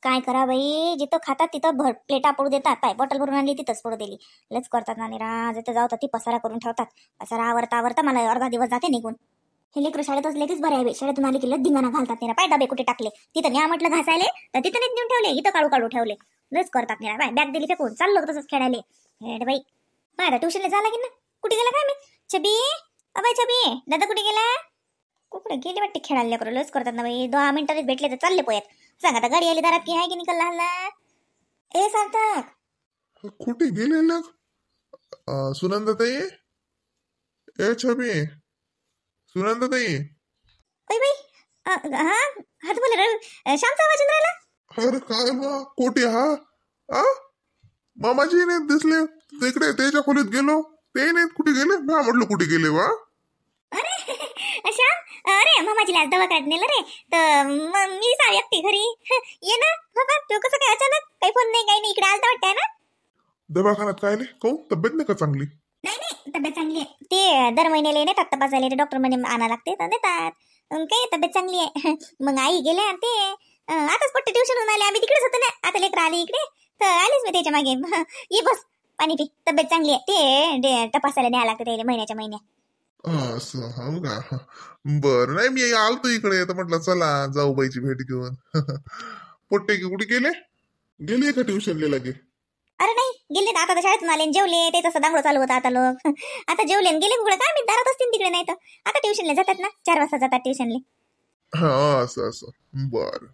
काय करा बाई, जिथं खातात तिथं प्लेटा पडू देतात. पाय बॉटल भरून आणली तिथंच पडू दिली. लच करतात ना निरा. जिथं जाऊ तर ती पसारा करून ठेवतात. पसारा आवरता आवरता मला अर्धा दिवस जाते निघून. हे लेकरं शाळेत असले कीच बरे आहे बाई. शाळेतून आले की लच धिंगाणा घालतात निरा. पाय डबे कुठे टाकले, तिथं न्या म्हटलं घासायले तर तिथं नाही नेऊन ठेवले, इथं काढू काढू ठेवले. लच करतात निरा. बाय बॅग दिली फेकून चाललो तसंच खेळायले. हेड बाई पाय आता ट्युशनला झाला की ना. कुठे गेला काय मी? छबी अबाई छबी, दादा कुठे गेला? कुठे गेले वाटते खेळायला लेकरं. लच करतात ना बाई. 10 मिनिटात भेटले तर चालले पोयात. सांग आता गाडी आली दारात की आहे की निकलला हल्ला. ए सार्थक कुठे गेलेला? सुनंदाताई, ए छबी, सुनंदाताई. ओय बाई. हा हात बोले रे. श्यामचा आवाज येऊन राहिला. अरे काय बा कोठे हा? आ मामाजी नाहीत दिसले तिकडे. त्याच्या खोलीत गेलो, ते नाहीत. कुठे गेले? मी म्हटलं कुठे गेले वा? अरे श्याम, अरे मामाजीला आज दवाखान्यात नेलं रे. तर मी सावी एकटी घरी. ये ना बाबा. तो कसं काय अचानक? काही फोन नाही काही नाही. इकडे आलता वाटतंय ना. दवाखान्यात काय नाही कहू? तब्येत नाही का चांगली? नाही नाही तब्येत चांगली आहे. ते दर महिन्याला नेतात तपासायला. ते डॉक्टर म्हणे आणा लागते तर देतात. काही तब्येत चांगली आहे. मग आई गेल्या ते आताच पट्टी ट्युशन होऊन आले. आम्ही तिकडेच होतो ना. आता लेकर आले इकडे तर आलीच मी त्याच्या मागे. ये बस पाणी पी. तब्येत चांगली आहे. ते तपासायला न्यायला लागते त्याला महिन्याच्या महिन्या. असं हो का? बर नाही मी आलतो इकडे तर म्हटलं चला जाऊबाईची भेट घेऊन. पोट्टे कुठे गेले? गेले का ट्युशनला लागे? अरे नाही गेले ना. आता तर शाळेतून आले जेवले. ते तसं दांगडो चालू होता आता लोक. आता जेवले गेले कुठे काय मी दारात असतील तिकडे. नाही तर आता ट्युशनला जातात ना. 4 वाजता जातात ट्युशनले. हा असं असं बर.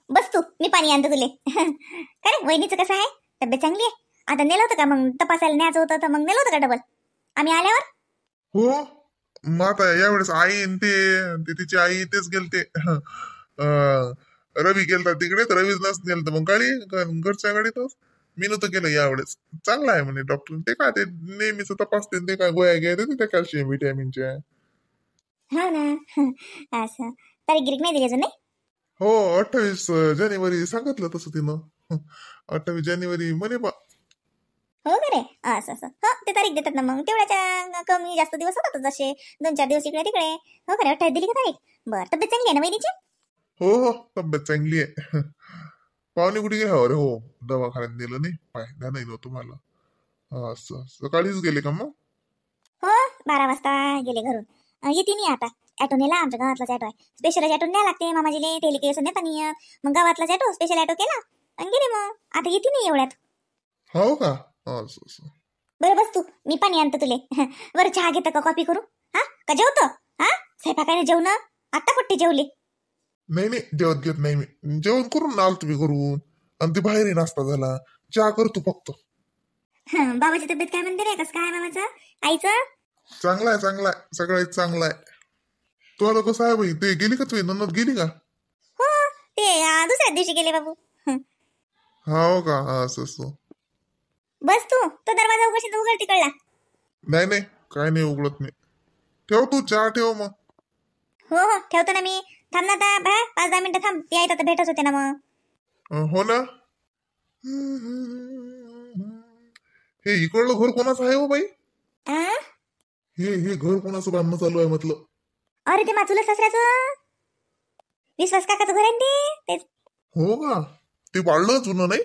बस तू मी पाणी आणतो तुले. काय रे वहिनीचं कसं आहे? तब्येत चांगली आहे? आता नेलं होतं का मग तपासायला न्यायचं होतं तर मग नेलं होतं का डबल आम्ही आल्यावर? हो मग आता यावेळेस आई आणि ते तिची आई तेच गेलते. रवी गेलता तिकडे तर रवीच नस गेलं मग गाडी घरच्या गाडीतच. मी नव्हतं गेलं यावेळेस. चांगला आहे म्हणे डॉक्टर. ते काय ते नेहमीच तपासते. ते काय गोळ्या घ्या देते त्या कॅल्शियम व्हिटॅमिनच्या. हा ना. असं तारीख गिरीक नाही दिली अजून नाही? हो 28 जानेवारी सांगितलं तसं तिनं. 28 जानेवारी म्हणे बा. हो का रे. असं असं हो ते तारीख देतात ना. मग तेवढ्याच्या कमी जास्त दिवस होतात जसे 2-4 दिवस इकडे तिकडे. हो का रे 28 दिली का तारीख? बरं तब्येत चांगली आहे ना वहिनीची? हो हो तब्येत चांगली आहे. पाहुणे कुठे गेले? अरे हो दवाखान्यात नेलं नाही. पाहिला नाही नव्हतं मला. असं सकाळीच गेले का मग? हो 12 वाजता गेले घरून. येते नाही आता. ॲटो नेला. आमच्या गावातलाच ॲटो आहे. स्पेशल ॲटो न्याय लागते मामाजीले. तेले केस नेता नाही येत. मग गावातलाच ॲटो स्पेशल ॲटो केला आणि गेले. मग आता येते नाही एवढ्यात. हो का? असं असं बरं बस तू मी पाणी आणतो तुले. बरं चहा घेतं का कॉफी करू? हा का जेवतो? हा स्वयंपाकाने जेवण आता कुठे जेवले? नाही नाही जेवत घेत नाही मी. जेवण करून आलो तुम्ही घरून आणि ते बाहेर नाश्ता झाला. चहा करतो फक्त. बाबाची तब्येत काय म्हणते रे? कसं काय बाबाचं आईचं? चांगला आहे चांगला आहे सगळं चांगलं आहे. तुला कसं आहे बाई? ते गेली का तुझी नन्नद गेली का? हो ते दुसऱ्याच दिवशी गेले बाबू. हो का? असं असं. बस तू तो दरवाजा उघड तिकडला. नाही नाही काय नाही उघडत मी. ठेव तू चहा ठेव मग. हो हो ठेवतो ना मी. थांब ना आता 5-10 मिनिटं थांब. ते आहे तर भेटच होते ना मग. हो ना. हे इकडलं घर कोणाचं आहे हो बाई? हे घर कोणाचं बांधणं चालू आहे म्हटलं? अरे ते माझुला सासऱ्याचं विश्वास काकाचं घर आहे ना तेच. हो का? ते पाळलं जुनं नाही?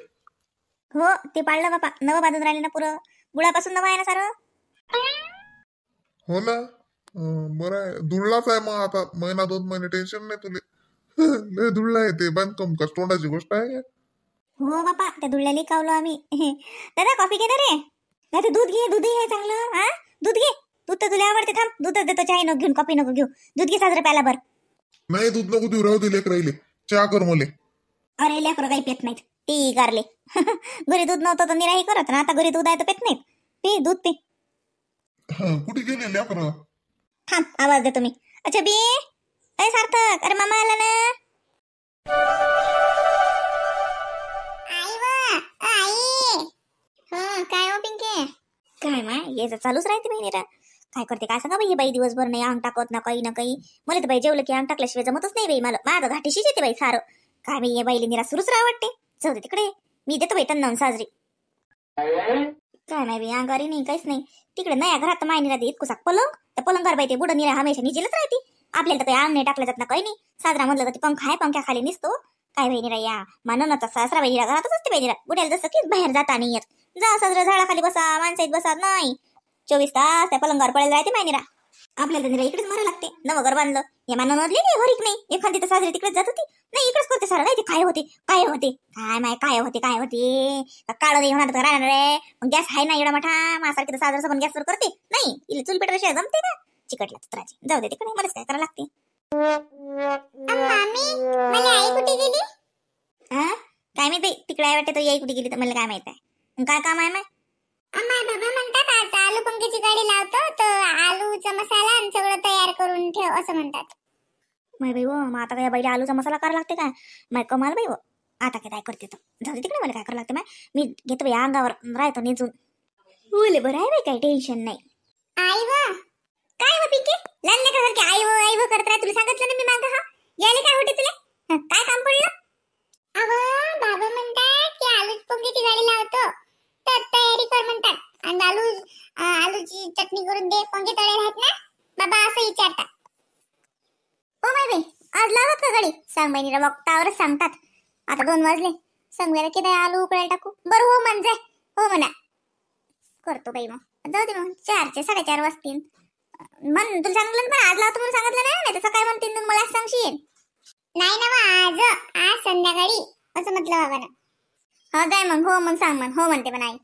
हो ते पाळलं बापा. नवं बांधून राहिले ना पुरं. गुळापासून नवं आहे ना सारं. हो ना. बरं आहे. धुळलाच आहे मग आता 1-2 महिने टेन्शन नाही तुले. लय धुळला आहे ते बांधकाम का तोंडाची गोष्ट आहे. हो बापा त्या धुळल्याला कावलो आम्ही. दादा कॉफी घे ना रे. नाही तर दूध घे. दूधही आहे चांगलं. हा दूध घे. दूध तर तुला आवडते. थांब दूधच देतो. चहा नको घेऊन कॉफी नको घेऊ. दूध घे साजरं प्याला बर. नाही दूध नको देऊ राहू दे लेकर राहिले. चहा कर मले. अरे लेकरं काही पेत नाहीत. ती गारले. घरी दूध नव्हतं तर निराही करत ना. आता घरी दूध आहे तर पेत नाहीत. पी दूध पी. कुठे गेले लेकर? थांब आवाज देतो मी. अच्छा बी अय सार्थक. अरे मामा आला ना. काय हो पिंके? काय माय याचं चालूच राहते बहिणीरा. काय करते काय सांगा बाई. बाई दिवसभर नाही अंग टाकत ना काही. मला तर बाई जेवलं की अंग टाकल्याशिवाय जमतच नाही बाई. मला माझं घाटीशीच येते बाई सारं. काय बाई बाईले निरा सुरूच राहा वाटते. जाऊ दे तिकडे. मी देतो बाई त्यांना साजरी. काय नाही बाई अंगारी नाही काहीच नाही. तिकडे नया घरात मायनी राहते इतकुसा पलंग. त्या पलंगावर बाई ते बुडं निरा हमेशा निजेलच राहते. आपल्याला तर काही अंग नाही टाकलं जात ना काही नाही. साजरा म्हटलं तर ते पंखा आहे. पंख्या खाली निसतो काय बहिणीरा या मानवनाचा सासरा बहिणीरा घरातच असते बहिणीरा. बुड्याला जसं की बाहेर जाता नाही येत. जा सजरा झाडाखाली बसा, माणसात बसा नाही. 24 तास त्या पलंगावर पडेल राहते मायनीरा. आपल्याला तर इकडेच मरा लागते. नवं घर बांधलं या मानवली नाही हरिक नाही. एखादी तर साजरी तिकडेच जात होती. नाही इकडेच करते सारं. नाही ते काय होते काय होते काय माय काय होते काळं नाही होणार तर राहणार रे. मग गॅस आहे ना एवढा मोठा माझ्यासारखी तर साजरं पण गॅसवर करते नाही. इले चूल पेटवायशिवाय जमते का. चिकटला तुत्राची जाऊ दे तिकडे. मलाच काय करायला लागते. आई कुठे गेली काय माहिती. तिकडे आहे वाटते तो याई कुठे गेली तर मला काय माहित आहे. काय काम आहे माय. बाबा म्हणतात आता आलू पंख्याची गाडी लावतो तर आलूचा मसाला आणि सगळं तयार करून ठेव असं म्हणतात. माय बाई मग आता काय बैला आलूचा मसाला करायला लागते काय. माय कमाल बाई आता काय करते तर जाऊ दे तिकडे. मला काय करायला लागते माय. मी घेतो या अंगावर राहतो निजून. बोले बरं आहे बाई काही टेन्शन नाही. आई वा काय हो पिके लहान लेकरासारखी आई व करत राह. तुला सांगितलं ना मी मागं हा यायला काय होते तुला काय काम पडलं. अहो बाबा म्हणतात की आलू पंख्याची गाडी लावतो तर तयारी कर म्हणतात. आणि आलूची चटणी करून दे. पंखे तळे राहत ना बाबा असं विचारतात. ओ माय बाई आज लावत का गाडी. सांग बहिणीला वक्तावरच सांगतात. आता 2 वाजले. सांगूया की आलू उकळायला टाकू. बरं हो म्हणजे हो म्हणा करतो बाई. मग जाऊ दे मग 4 4:30 वाजतील. म्हण तुला सांगितलं ना आज लावतो म्हणून सांगितलं नाही तसं काय म्हणतील मला सांगशील. नाही ना आज संध्याकाळी असं म्हटलं बाबानं. हा जाय मग हो मग सांग मग हो म्हणते पण आई.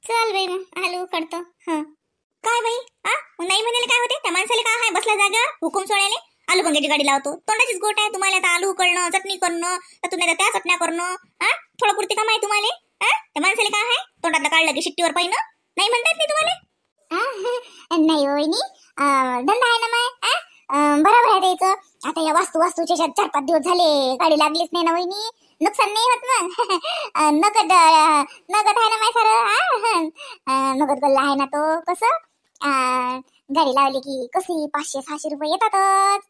चल बाई मग आलू उकडतो. हा काय बाई मग नाही म्हणाले काय होते. त्या माणसाला काय आहे बसल्या जागेवर हुकूम सोडायले. आलू पंख्याची गाडी लावतो. तोंडाचीच गोट आहे तुम्हाला. आता आलू उकळणं चटणी करणं तर तुम्हाला त्या चटण्या करणं थोडं पुरते का माहिती तुम्हाला. त्या माणसाला काय आहे तोंडातलं काढलं की शिट्टीवर पाहिनं नाही म्हणतात नाही तुम्हाला. नाही वहिनी धंदा आहे ना माय. बरोबर आहे द्यायचं. आता या वास्तूचे 4-5 दिवस झाले गाडी लागलीच नाही ना वहिनी. नुकसान नाही होत मग. नगद आहे ना माय सारं. नगद गल्ला आहे ना तो. कसं गाडी लावली की कशी 500-600 रुपये येतातच.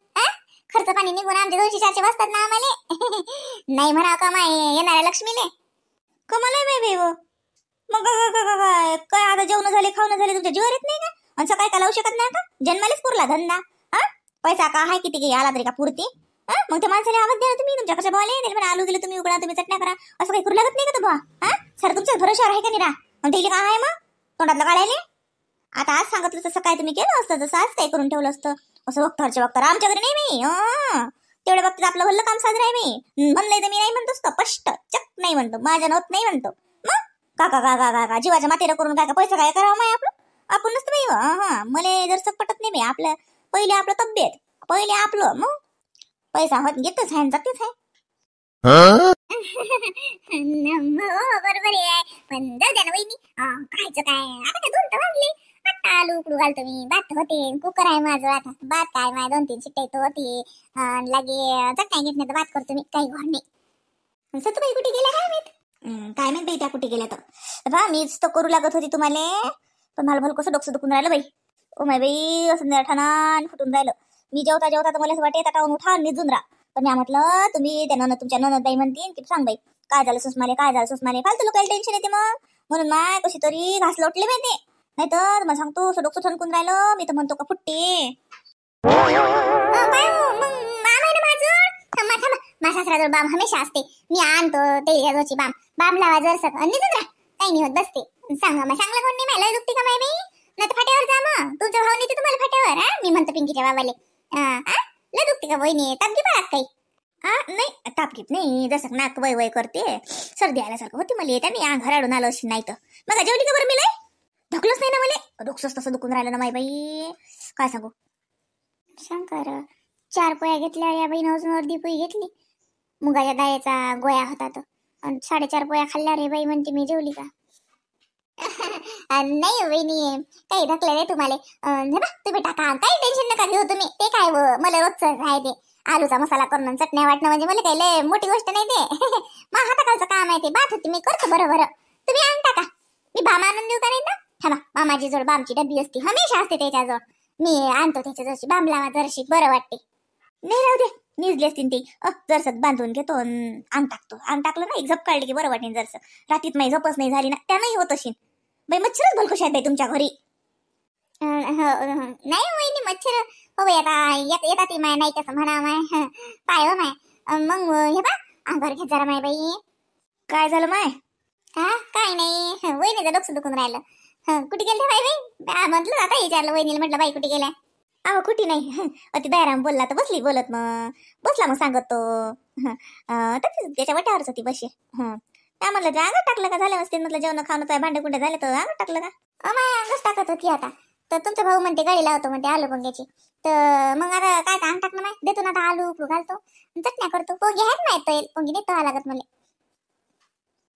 खर्च पाणी निघून आमचे 200-400 वाजतात ना आम्हाला. नाही म्हणा का माय येणाऱ्या लक्ष्मीले. कमाल आहे बाई मग काय आता जेवण झाले खावणं झाले तुमच्या जीवर येत नाही का. आणि सकाळी का लावू शकत नाही का. जन्मालेच पुरला धंदा. पैसा का आहे किती आला तरी का पुरते. मग त्या माणसाला आवाज द्या तुम्ही. तुमच्या कशा बोले आलू दिले तुम्ही उकडा तुम्ही चटण्या करा असं काही करू लागत नाही का. बा सर तुमच्या भरोशावर आहे का निरा. मग ते काय आहे मग तोंडातलं काढायले. आता आज सांगितलं तसं काय तुम्ही केलं असतं. जसं आज काय करून ठेवलं असतं. असं वक्तावरच्या वक्तावर आमच्या घरी नाही मी. तेवढ्या बाबतीत आपलं भल्लं काम साजर आहे. मी म्हणलंय तर मी नाही म्हणतोस तर स्पष्ट चक नाही म्हणतो. माझ्या नव्हत नाही म्हणतो. मग काका जीवाच्या मातेला करून काय पैसा काय करावं माय आपण नसतं बाई. मला जर पटत नाही बाई. आपलं पहिले आपलं तब्येत पहिले आपलं मग पैसा होत घेतच आहे जातेच आहे. बरोबर आहे. पण जाऊ द्या ना वहिनी खायचं काय आता काय 2 तर वाजले. आता आलू उकडू घालतो मी. भात होते कुकर आहे माझं. आता भात काय माझ्या 2-3 शिट्ट्या होते. लागे चटण्या घेतल्या तर भात करतो मी. काही घर नाही. सतुबाई कुठे गेल्या काय माहित. काय माहित बाई त्या कुठे गेल्या तर. मीच तर करू लागत होती तुम्हाला. पण मला भल कसं डोकं दुखून राहिलं बाई. ओ माय बाई असं ठाणान फुटून राहिलं. मी जेवता तर मला असं वाटे ताटावून उठा निजून राहा. पण मी म्हटलं तुम्ही त्या तुमच्या ननदबाई म्हणतील की सांग बाई काय झालं सुषमाले फालतू लोकांना टेन्शन येते. मग म्हणून माय कशी तरी घास लोटले माहिती. नाही तर मला सांगतो असं डोकं ठणकून राहिलं. मी तर म्हणतो का फुट्टे. माझ्या सासऱ्याजवळ बाम हमेशा असते. मी आणतो ते याची बाम लावा जर निघून राहा. काही नाही होत बसते. सांगा मग सांगलं कोण नाही. मला दुखते का माय बाई. नाही तर फाट्यावर जा. मग तुमच्या भाऊ नेते तुम्हाला फाट्यावर. मी म्हणतो पिंकीच्या बाबाले लय दुखते का वहिनी. तापगी पडत काही नाही तापकीत नाही. जसं नाक वय करते सर्दी आल्यासारखं होती मला. येत्या मी घराडून आलो अशी नाही तर मग जेवली का बरं मी लय ढकलच नाही ना मला. डोकसंच तसं दुखून राहिलं ना माय बाई. काय सांगू. शंकर 4 पोळ्या घेतल्या या बहीण अजून अर्धी पोळी घेतली. मुगाच्या डाळीचा गोया होता तो. आणि 4.5 पोळ्या खाल्ल्या रे बाई म्हणते मी जेवली का. नाही वहिनी काही ढकलं रे तुम्हाला. तुम्ही टाका काही टेन्शन नका घेऊ तुम्ही. ते काय मला रोजच आहे ते आलूचा मसाला करणं चटण्या वाटणं म्हणजे मला काही लय मोठी गोष्ट नाही ते. मग हाताखालचं काम आहे ते. बात होती मी करतो बरोबर. तुम्ही आण टाका. मी बाम आणून देऊ का नाही ना. थांबा मामाची जवळ बामची डब्बी असते हमेशा असते त्याच्याजवळ. मी आणतो त्याच्या जवळची बाम लावा जरशी बरं वाटते. नाही राहू दे निजले असतील ते. जरसं बांधून घेतो अंग टाकतो. अंग टाकलं ना एक झप काढली की बरं वाटेल. जरसं रात्रीत माझी झपच नाही झाली ना त्यानंही होत असेल बाई. मच्छरच भलकुश आहेत बाई तुमच्या घरी. नाही वहिनी मच्छर हो बाई आता येतात माय नाही कसं म्हणा माय पाय हो माय. मग हे बा अंगावर घेत जरा माय बाई. काय झालं माय? हा काय नाही, वहिनीचं डोकं दुखून राहिलं. कुठे गेले बाई बाई? म्हटलं आता विचारलं वहिनीला, म्हटलं बाई कुठे गेल्या? अहो कुठे नाही. अति दयाराम बोलला तर बसली बोलत, मग बसला मग सांगत तो. त्याच्या वाट्यावरच होती बशी. काय म्हणलं ते अंगात टाकलं का? झालं मस्ती म्हटलं जेवण खाणं काय भांडे कुंडे झाले तर अंगात टाकलं का? माय अंगच टाकत होती आता. तर तुमचा भाऊ म्हणते गाडी लावतो म्हणते आलू पोंग्याची. तर मग आता काय अंग टाकणं नाही, देतो ना आता आलू उकळू घालतो, चटण्या करतो. पोंगी आहेत नाही तर पोंगी नाही तवा लागत मला.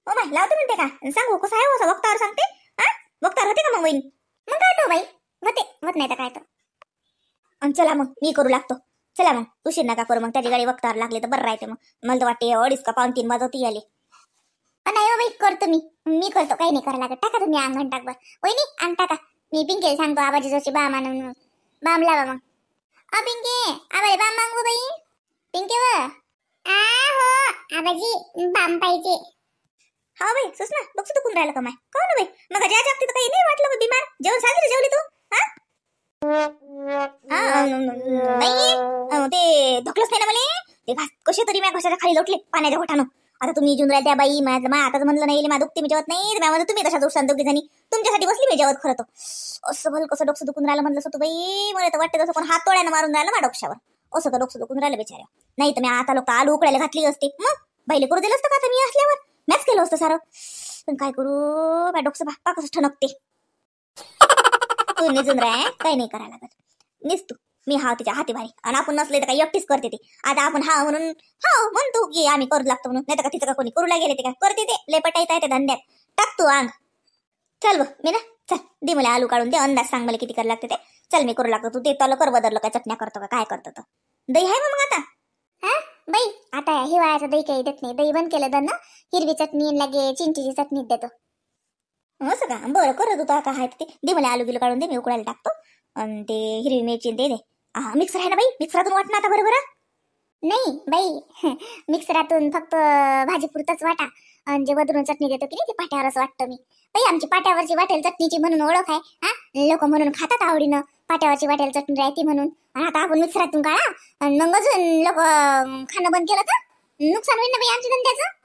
हो माय लावते म्हणते का? सांगू कसं आहे असं वक्तावर सांगते? हा वक्तावर होते का मग वहिनी? मग काय तो बाई होत नाही तर काय तर. आणि चला मग मी करू लागतो. चला मग उशीर नका करू, मग त्याची गाडी वक्तावर लागली तर बरं राहते. मग मला तर वाटते 2:30 का 2:45 वाजवती आली. नाही हो बाई करतो मी करतो, काही नाही करायला लागत. टाका तुम्ही अंगण टाक बरं वहिनी, अंग टाका. मी पिंकेला सांगतो आबाजी जशी बाम आणून बाम लावा मग. पिंके आबाई बाम मागू बाई. पिंके व हो आबाजी बाम पाहिजे. हा बाई सुषमा बघ दुखून राहिलं का माय? का ना बाई मग ज्या जागती काही नाही वाटलं मग बिमार? जेवण साजरी जेवली तू? नाही ते धुकलंच नाही ना मला. ते घास कसे तरी मी घशाच्या खाली लोटले पाण्याच्या घोटानं. आता तुम्ही जेवून राहिल्या त्या बाई, माझं आताच म्हणलं नाही मा दुखते मी जेवत नाही. त्यामध्ये तुम्ही तशा दुसऱ्या दोघी जणी तुमच्यासाठी बसली मी जेवत. खरं तर असं भल कसं डोकं दुखून राहिलं म्हणलं होतं बाई. मला तर वाटतं तसं कोण हात तोड्यानं मारून राहिलं मा डोक्यावर. असं तर डोकं दुखून राहिलं बिचाऱ्या. नाही तर मी आता लोक आलू उकडायला घातली असते, मग बाईले करू दिलं असतं का? आता मी असल्यावर मॅच केलं असतं सारं. पण काय करू बा, डोकं बाप्पा कसं ठणकते. तू निजून राह, काही नाही करायला लागत. निसतू मी हाव तिच्या हाती भारी. आणि आपण नसले तर काही एकटीच करते ते. आता आपण हा म्हणून हा म्हणतो की आम्ही करू लागतो म्हणून, नाही तर का तिचं का कोणी करूला गेले ते काय करते ते. लय पटायचं आहे ते धंद्यात. टाक तू अंग. चल ब मी ना चल दे मला आलू काढून दे. अंदाज सांग मला किती करायला लागते ते. चल मी करू लागतो. तू ते तलं कर बदललं काय चटण्या करतो का काय करतो तर. दही आहे मग आता? हा बाई आता हिवाळ्याचं दही काही देत नाही. दही बंद केलं तर ना हिरवी चटणी लागे चिंचीची चटणी देतो. असं का? बरं करत होता का? आहे ते दे मला आलू गिलू काढून दे, मी उकडायला टाकतो. आणि ते हिरवी मिरची दे. मिक्सर आहे ना बाई? मिक्सरातून वाट ना आता बरोबर. नाही बाई मिक्सरातून फक्त भाजी पुरतच वाटा. आणि जे वधरून चटणी देतो की नाही ते पाट्यावरच वाटतं मी. बाई आमची पाट्यावरची वाटेल चटणीची म्हणून ओळख आहे. हा लोक म्हणून खातात आवडीनं पाट्यावरची वाटेल चटणी राहते म्हणून. आता आपण मिक्सरातून काढा आणि मग अजून लोक खाणं बंद केलं तर नुकसान होईल ना बाई आमच्या धंद्याचं.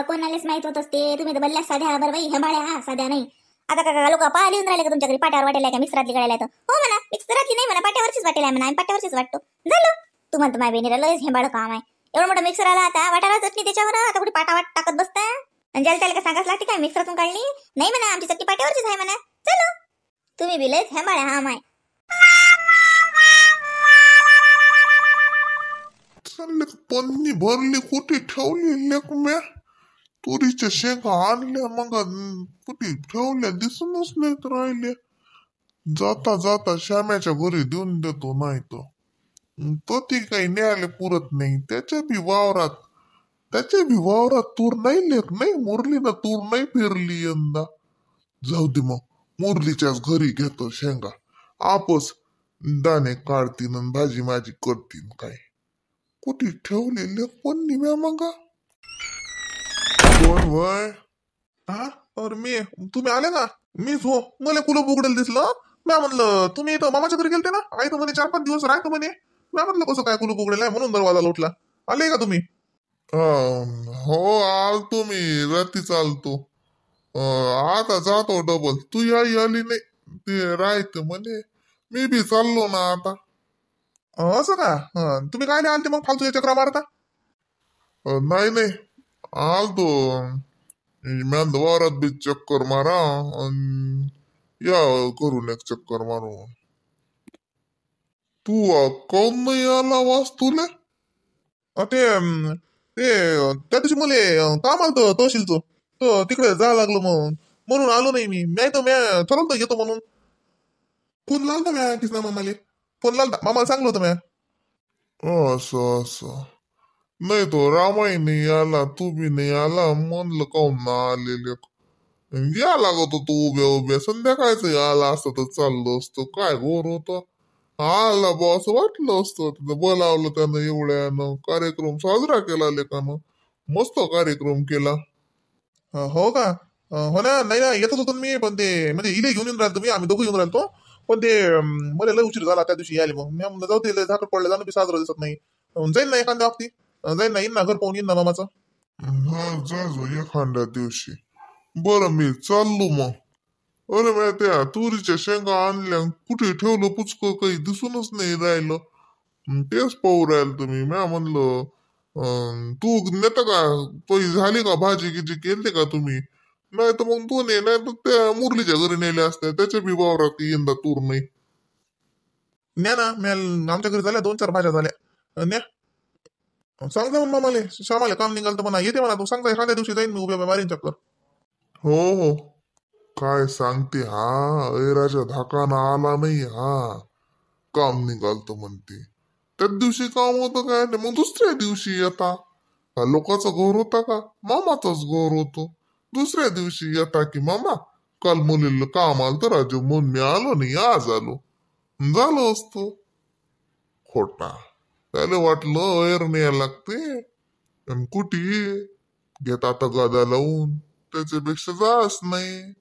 कोणालाच माहित होत असते. तुम्ही तर बल्ल्या साध्या बरं बाई हेंबाळ्या साध्या नाही. आता का लोक पाहिली येऊन राहिले का तुमच्याकडे? पाट्यावर वाटेल का मिक्सरातली काढायला? तर हो म्हणा मिक्सरातली नाही म्हणा, पाट्यावरचीच वाटेल आहे म्हणा. आम्ही पाट्यावरचीच वाटतो. झालं तुम्हाला तर माय बहिणीला लयच हेंबाळ काम आहे. एवढं मोठं मिक्सर आला आता वाटायला चटणी त्याच्यावर. आता कुठे पाटा वाट टाकत बसता? आणि ज्याला त्याला का सांगाच लागते काय मिक्सरातून काढली नाही म्हणा, आमची चटणी पाट्यावरचीच आहे म्हणा. चलो तुम्ही बी लयच हेंबाळ्या हा माय. चालले पन्नी भरली कुठे ठेवली लेकम्या? तुरीच्या शेंगा आणल्या मग कुठे ठेवल्या दिसूनच नाहीत राहिले. जाता जाता श्याम्याच्या घरी देऊन देतो. नाही तो ती काही न्यायला पुरत नाही. त्याच्या बी वावरात तूर नाही लेख नाही. मुरलीनं तूर नाही फिरली यंदा. जाऊ दे मग मुरलीच्याच घरी घेतो शेंगा. आपस दाणे काढतीन आणि भाजी माझी करतीन. काय कुठे ठेवलेले पण निम्या मग कोण वय? हा अरे मी तुम्ही आले ना? मीच हो. मला कुलूप उघडेल दिसलं. मी म्हणलं तुम्ही इथं मामाच्या घरी गेलते ना? आई तर म्हणे 4-5 दिवस राहतो म्हणे. मी म्हणलं कसं काय कुलूप उघडेल आहे म्हणून दरवाजा लोटला. आले का तुम्ही? हो आलतो मी रात्री चालतो. आता जातो डबल. तू आली नाही ते राहत म्हणे. मी बी चाललो ना आता. असं का? तुम्ही काय नाही आलते मग फालतू चक्रा मारता? नाही आलतो वावरात बी चक्कर मारा या करून एक चक्कर मारू. तू काऊन नाही आला वास्तूला? ते त्या दिवशी मला काम आलं तहसीलचं तर तिकडे जायला लागलो म्हणून आलो नाही मी. नाही तर मी ठरवलं येतो म्हणून. फोन लावता म्या किसना मामाले. फोन लावता मामाला सांगलो होतं म्या. असं नाही तो रामाई नाही आला, तू बी नाही आला. म्हणलं काऊन ना आलेले या लागत होतो उभ्या संध्याकाळच आला असतं तर चाललं असतं. काय घोर होत आला बा असं वाटलं असतं. बोलावलं त्यानं एवढ्यानं कार्यक्रम साजरा केला लेकानं. मस्त कार्यक्रम केला. हो का? हो ना. नाही ना येतच होतो मी पण ते म्हणजे इले घेऊन येऊन राहिलो तुम्ही. आम्ही दोघं येऊन राहिलो पण ते मला लय उशीर झाला त्या दिवशी यायला. मग मी म्हणलं जाऊ ते झाकड पडलं जाणं बी साजरा दिसत नाही. जाईल ना एखाद्या बाबतीत. जाईन ना, येईन ना, घर पाहून येईन ना मामाचं. हा जा जा एखाद्या दिवशी. बरं मी चाललो मग. अरे म्या त्या तुरीच्या शेंगा आणल्या कुठे ठेवलं पुचकं काही दिसूनच नाही राहिलं. तेच पाहू राहिलं तुम्ही. म्या म्हणलं तू नेता का झाली का भाजी गिजी केलते का तुम्ही? नाही तर मग तू ने, नाही तर त्या मुरलीच्या घरी नेले असत्या, त्याच्या बी वावरात यंदा तूर नाही. न्या ना, आमच्या घरी झाल्या 2-4 भाज्या झाल्या. न्या, सांगता मग मामाले, श्यामाले काम निघाल तर म्हणा, येते म्हणा तू, सांगता एखाद्या दिवशी जाईन मी, उभ्या मारीन चक्कर. हो हो. काय सांगते हा, ऐराच्या धाकाना आला नाही हा. काम निघालतो म्हणते. त्याच दिवशी काम होतं काय नाही, मग दुसऱ्या दिवशी येता का लोकांचा घोर होता का? मामाचाच घोर होतो. दुसऱ्या दिवशी येता की मामा काल मुलीला काम आलं तर राजू म्हणून मी आलो नाही, आज आलो. झालं असतो. खोटा. त्याला वाटलं ऐर न्यायला लागते, आणि कुठे घेत आता गादा लावून, त्याच्यापेक्षा जास नाही.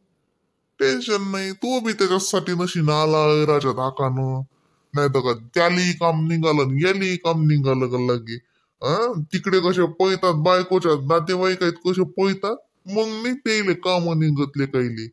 टेन्शन नाही. तू बी त्याच्यासाठी नशीन आला ऐराच्या धाकानं. नाही तर का त्याली काम निघालं याली काम निघालं का लगे. तिकडे कसे पळतात बायकोच्या नातेवाईक आहेत, कसे पळतात, मग नाही त्याले काम निघतले काही.